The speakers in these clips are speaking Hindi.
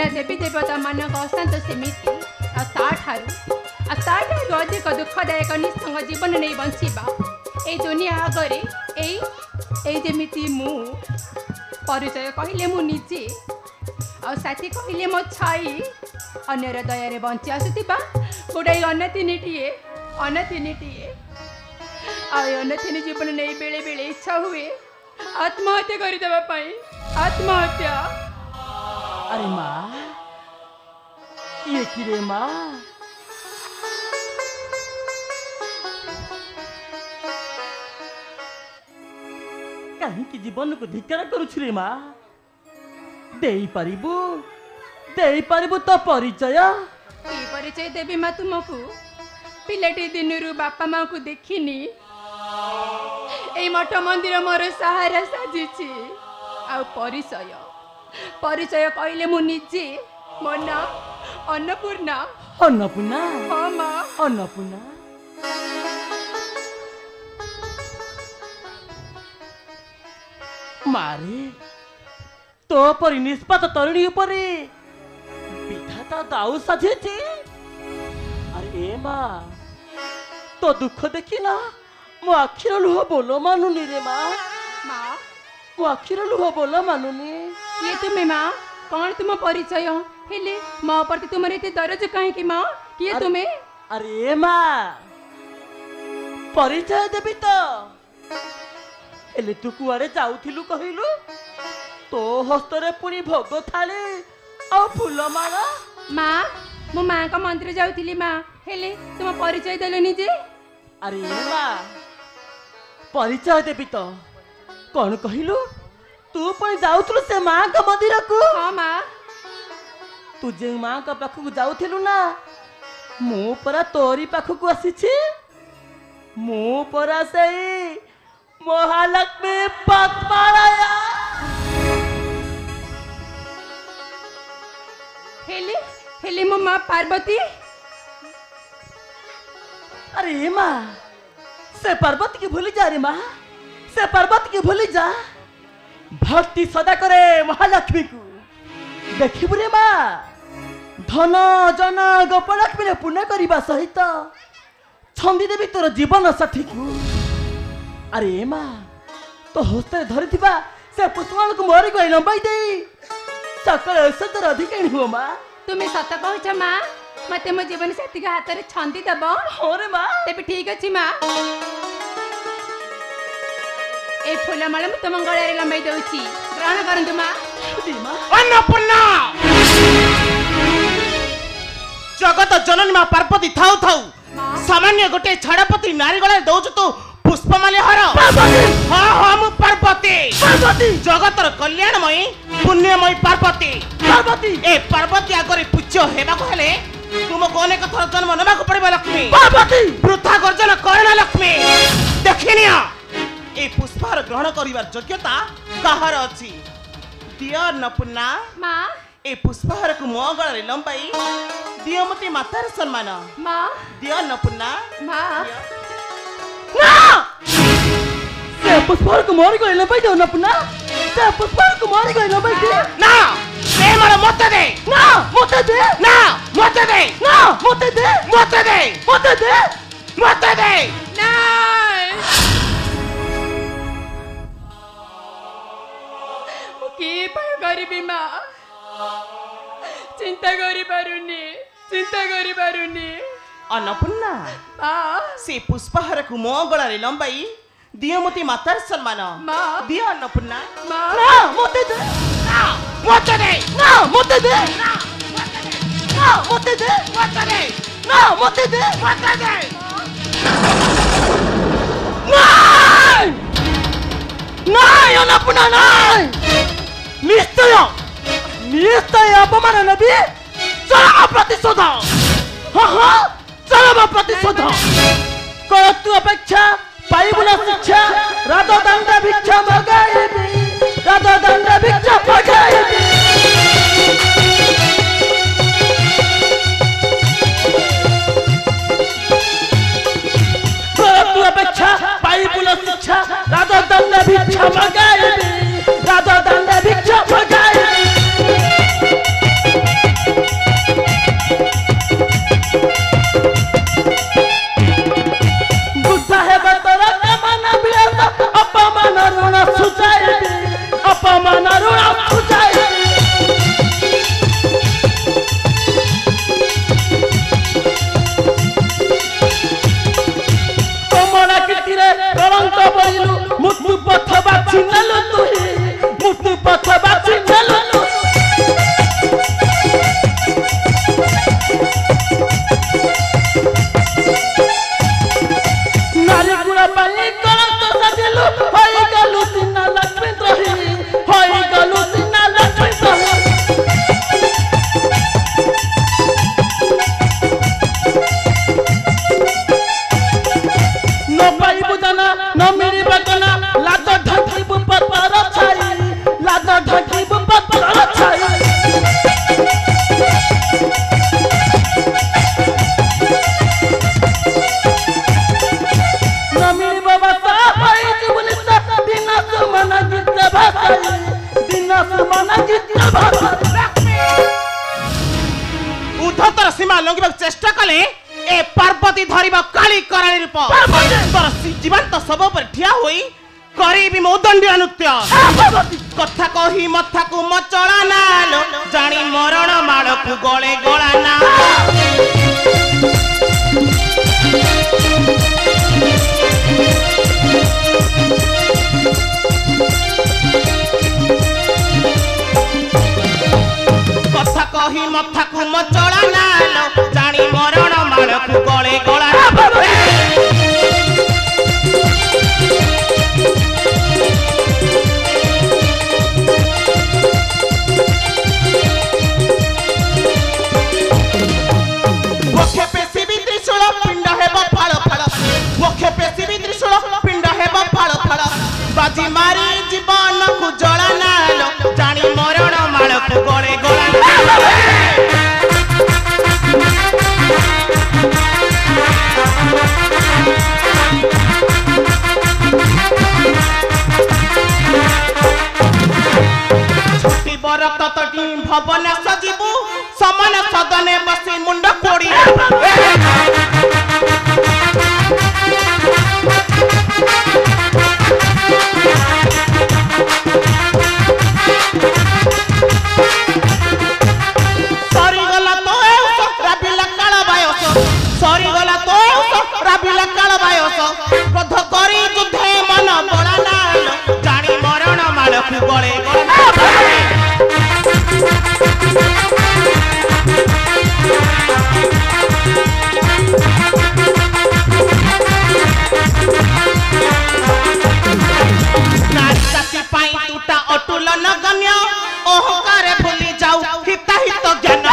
सिना देवी देवता मानक अशांत सेमिति ताठारू अधिक दुखदायक निसंग जीवन नहीं बंचिबा ए दुनिया आगरे जमिति मु परिचय कहले मु निजे आ साथी कहले मो छाई अन्यर दयारे बंची आसुथिबा गोटाई अनाथिनीटीए अनाथिनी जीवन नहीं बेले बेले इच्छा हुए आत्महत्या करदेवा आत्महत्या। अरे माँ ये कि रे माँ कहीं जीवन को धिक्कार करुछु रे माँ देई पारिबु तो परिचय की परिचय देवी माँ तुमको पिलाटी दिन बापा माँ को देखिनी ए मठ मंदिर मोर सहारा साजिछि आ परिचय कहले मु निजे मो ना अन्नपूर्णा। हाँ माँ अन्नपूर्णा मारे तो परी निष्पात तरुणी उपरे विधाता दाऊ साझेछि। अरे ए माँ तो दुख देखिना मो आखिर लुह बोलो मानुनी रे माँ मो आखिर लुह बोलो मानुनी। ये तुम्हें माँ कौन तुम परिचय हेले मो प्रति तुम एते दरज कहीं माँ किए तुम्हें। अरे माँ परिचय देबी तो हेले तू कुआड़े जाउथिलु कहिलु तो हस्तरे पुनी भोग थाली आ फूल माला। माँ मो माँ का मंदिर जाउथिली माँ हेले तुम परिचय देलनि जे। अरे माँ परिचय देबी तो कौन कहिलु तू पुनी जाउथलु से माँ का मंदिर को। हाँ माँ तू जे माँ का पाखु जाउथिलु ना मु परा तोरी पाखु को आसीछि मु परा सही महालक्ष्मी पद्मालया। हेले मो माँ पार्वती। अरे माँ से पार्वती की भूली जा रे माँ से पार्वती की भूली जा भक्ति सदा करे महालक्ष्मी को देखिबु रे माँ धन जन गोपलक्ष्मी ने पुण्य करने सहित छंदी देवी तोर जीवन साथी को। अरे माँ तो हस्ते धरी से पुष्पमाल को मोरी गई लंबाई दे सकल औषधर अधिकारी हुआ माँ। तुम्हें सत कहछ माँ मते मो जीवन साथी के हाथ में छंदी दब। हाँ रे माँ तेबे ठीक अछि माँ ए फूलमाला मु तुम गळे लंबाई दउछि ग्रहण करंतु माँ। अन्नपूर्णा जगत जननी माँ पार्वती थाउ सामान्य गोटे छाड़पति नारी गळे दउछु तो पुष्पमाल्य हार। हाँ हाँ मु पार्वती जगतर कल्याणमयी पुण्यमयी पार्वती ए पार्वती आगरे पूज्य हेबा को हेले तुमको अनेक थर जन्म नेबा को पड़िबा लक्ष्मी वृथा गर्जन करना लक्ष्मी देखिनिया ए पुष्पहार ग्रहण करिवार योग्यता काहार अछि दिय अन्नपूर्णा माँ ए पुष्पहार को मो गळे लंबाई दिय मते मातार सम्मान माँ दिय अन्नपूर्णा माँ से पुष्पहार को मोरी गई लंबाई दे अन्नपूर्णा से पुष्पहार को मोरी गई लंबाई दे ना से मार मत दे ना मत दे ना मत दे ना मत दे मत दे मत दे मत दे ना की करिबी माँ चिंता करि पारुनी अन्नपूर्णा माँ से पुष्पहार को मो गळे लंबाई दिय मते मातार सम्मान माँ दिय अन्नपूर्णा माँ ना मत दे ना मत दे ना मत दे ना मत दे मत दे ना मत दे मत दे नहीं नहीं अन्नपूर्णा नहीं निश्चय अपमान नबी चल प्रतिशोध। हाँ हाँ चल प्रतिशोध कर तू अपेक्षा पाइबुला शिक्षा राधा दंड भिक्षा मगाइबी राधा दंड भिक्षा मगाइबी कर तू अपेक्षा पाइबुला शिक्षा राधा दंड भिक्षा मगाइबी राधा दंड भिक्षा मगाइबी ଆସିବାକୁ ଚେଷ୍ଟା କଲେ ଏ ପାର୍ବତୀ ଧରିବ କାଳି କରାଳି ରୂପ ତୋର ଜୀବନ୍ତ ଶବ ଉପରେ ଠିଆ ହୋଇ କରିବି ମୁଁ ଦଣ୍ଡୀୟ ନୃତ୍ୟ କଥା କହି ମଥାକୁ ମଚଳା ନାଲୋ ଜାଣି ମରଣ ମାଳକୁ ଗଳେ ଗଳା ନା କଥା କହି ମଥାକୁ ମଚଳା ନାଲୋ ଜାଣି ମରଣ ମାଳକୁ ଗଳେ ଗଳା মুখে পেশিবি ত্রিশূল পিণ্ড হেব ফাল ফাল মুখে পেশিবি ত্রিশূল পিণ্ড হেব ফাল ফাল বাজি মারি জীবনকু জলা নালো জানি মরণ মালকু গলে গলা ছুটি বর ততটি ভবন সজিবু সমান সদনে বসি মুন্ড পড়ি সরিগলা তো রাবিলা কাল বায়স সরিগলা তো রাবিলা কাল বায়স ক্রোধ করি যুদ্ধে মন বড়া নাল জানি মরণ মালকু গলে অতুল নগণ্য অহংকারে ভুলি যাও হিতাহিত জ্ঞান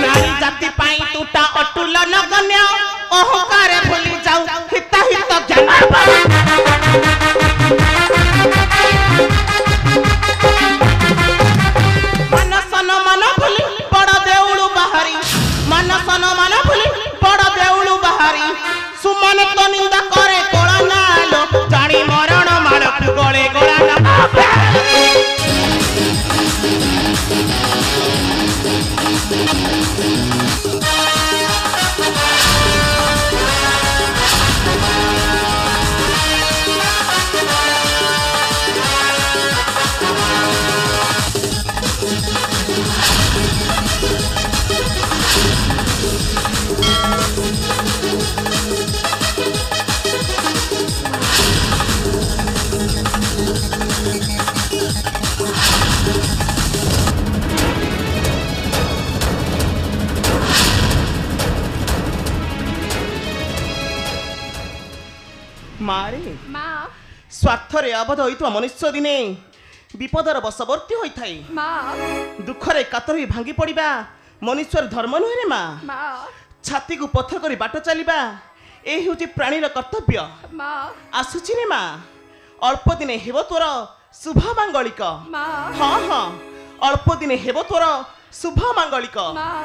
নারী জাতি পাই তুটা অতুল নগণ্য অহংকারে ভুলি যাও হিতাহিত জ্ঞান মানসন মান ভুলি বড় দেউলু বাহারি সুমনে তো নিন্দা করে কোলা নালো জানি মরণ মালকু গলে গোলা না मारे माँ स्वार्थरे अबध होइतवा मनुष्य दिने विपदर बशवर्ती होइथाई माँ दुखरे कातरी भांगी पड़िबा मनुष्यर धर्म नुहे रे माँ माँ छाती को पत्थर करी बाट चलिबा ए हेउची प्राणीर कर्तव्य माँ आसुची रे माँ अल्प दिने हेबो तोर शुभ मांगलिक माँ हाँ हाँ अल्प दिने हेबो तोर शुभ मांगलिक माँ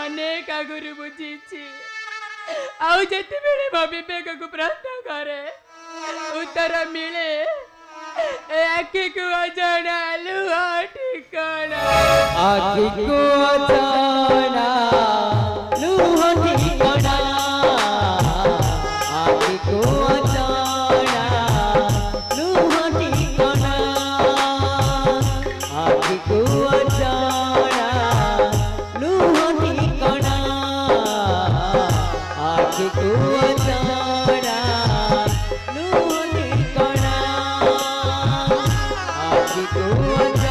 अनेक आगुरी बुझी आउ जति बेले मो विवेक को प्रश्न करे उत्तर मिले आखि को अजाना लुहा ठिकाना आखि को अजाना लुहा ठिकाना आखि को अजाना लुहा ठिकाना आखि को अजाना लुहा ठिकाना आखि को अजाना लुहा ठिकाना तुझको